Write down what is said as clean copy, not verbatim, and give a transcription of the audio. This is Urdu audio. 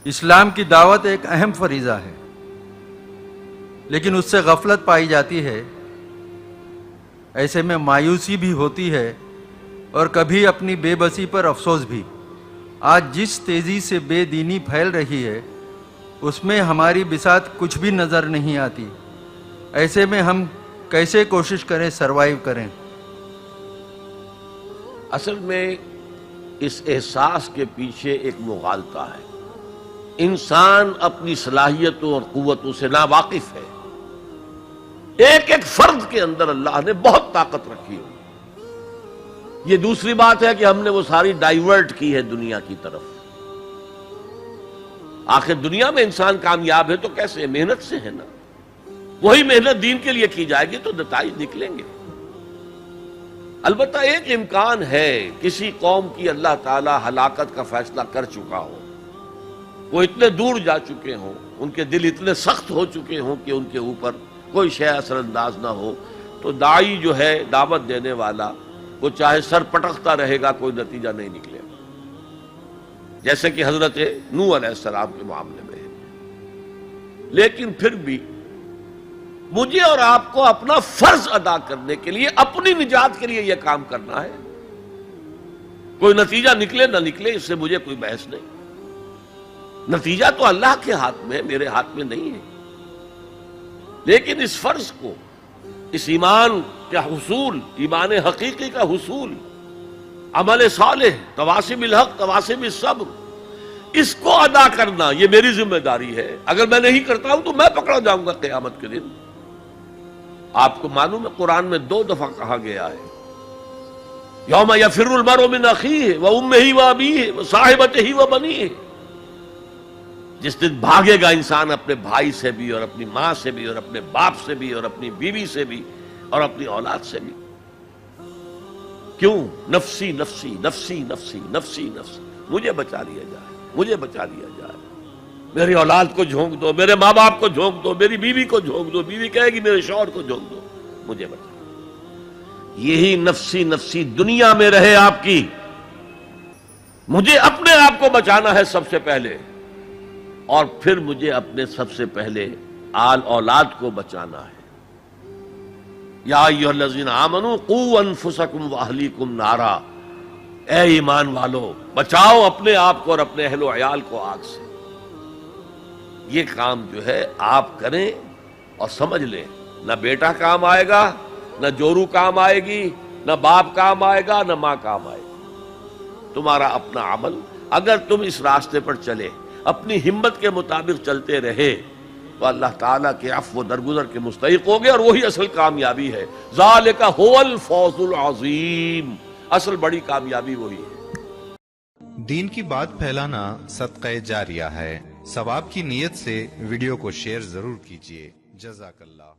اسلام کی دعوت ایک اہم فریضہ ہے، لیکن اس سے غفلت پائی جاتی ہے۔ ایسے میں مایوسی بھی ہوتی ہے اور کبھی اپنی بے بسی پر افسوس بھی۔ آج جس تیزی سے بے دینی پھیل رہی ہے اس میں ہماری بساط کچھ بھی نظر نہیں آتی۔ ایسے میں ہم کیسے کوشش کریں، سروائیو کریں؟ اصل میں اس احساس کے پیچھے ایک مغالطہ ہے۔ انسان اپنی صلاحیتوں اور قوتوں سے ناواقف ہے۔ ایک ایک فرد کے اندر اللہ نے بہت طاقت رکھی ہے۔ یہ دوسری بات ہے کہ ہم نے وہ ساری ڈائیورٹ کی ہے دنیا کی طرف۔ آخر دنیا میں انسان کامیاب ہے تو کیسے؟ محنت سے ہے نا۔ وہی محنت دین کے لیے کی جائے گی تو نتائج نکلیں گے۔ البتہ ایک امکان ہے، کسی قوم کی اللہ تعالی ہلاکت کا فیصلہ کر چکا ہو، وہ اتنے دور جا چکے ہوں، ان کے دل اتنے سخت ہو چکے ہوں کہ ان کے اوپر کوئی شے اثر انداز نہ ہو، تو داعی جو ہے، دعوت دینے والا، وہ چاہے سر پٹکتا رہے گا، کوئی نتیجہ نہیں نکلے گا، جیسے کہ حضرت نوح علیہ السلام کے معاملے میں ہے۔ لیکن پھر بھی مجھے اور آپ کو اپنا فرض ادا کرنے کے لیے، اپنی نجات کے لیے یہ کام کرنا ہے۔ کوئی نتیجہ نکلے نہ نکلے، اس سے مجھے کوئی بحث نہیں۔ نتیجہ تو اللہ کے ہاتھ میں، میرے ہاتھ میں نہیں ہے۔ لیکن اس فرض کو، اس ایمان کا حصول، ایمان حقیقی کا حصول، عمل صالح، تواسب الحق، تواسب الصبر، اس کو ادا کرنا یہ میری ذمہ داری ہے۔ اگر میں نہیں کرتا ہوں تو میں پکڑا جاؤں گا قیامت کے دن۔ آپ کو معلوم ہے قرآن میں 2 دفعہ کہا گیا ہے، یوم یفر المرء من اخیہ وامہ وابیہ وصاحبتہ وبنیہ، جس دن بھاگے گا انسان اپنے بھائی سے بھی، اور اپنی ماں سے بھی، اور اپنے باپ سے بھی، اور اپنی بیوی سے بھی، اور اپنی اولاد سے بھی۔ کیوں؟ نفسی نفسی نفسی نفسی نفسی نفسی، مجھے بچا لیا جائے، مجھے بچا لیا جائے، میری اولاد کو جھونک دو، میرے ماں باپ کو جھونک دو، میری بیوی کو جھونک دو، بیوی کہے گی میرے شوہر کو جھونک دو، مجھے بچا۔ یہی نفسی نفسی دنیا میں رہے آپ کی۔ مجھے اپنے آپ کو بچانا ہے سب سے پہلے، اور پھر مجھے اپنے سب سے پہلے آل اولاد کو بچانا ہے۔ یا ایھا الذین آمنوا قوا انفسکم واہلیکم نارا، اے ایمان والو بچاؤ اپنے آپ کو اور اپنے اہل و عیال کو آگ سے۔ یہ کام جو ہے آپ کریں اور سمجھ لیں، نہ بیٹا کام آئے گا، نہ جورو کام آئے گی، نہ باپ کام آئے گا، نہ ماں کام آئے گی۔ تمہارا اپنا عمل، اگر تم اس راستے پر چلے، اپنی ہمت کے مطابق چلتے رہے، تو اللہ تعالیٰ کے عفو و درگزر کے مستحق ہوگے، اور وہی اصل کامیابی ہے۔ ذالک ھو الفوز العظیم، اصل بڑی کامیابی وہی ہے۔ دین کی بات پھیلانا صدقہ جاریہ ہے۔ ثواب کی نیت سے ویڈیو کو شیئر ضرور کیجیے۔ جزاک اللہ۔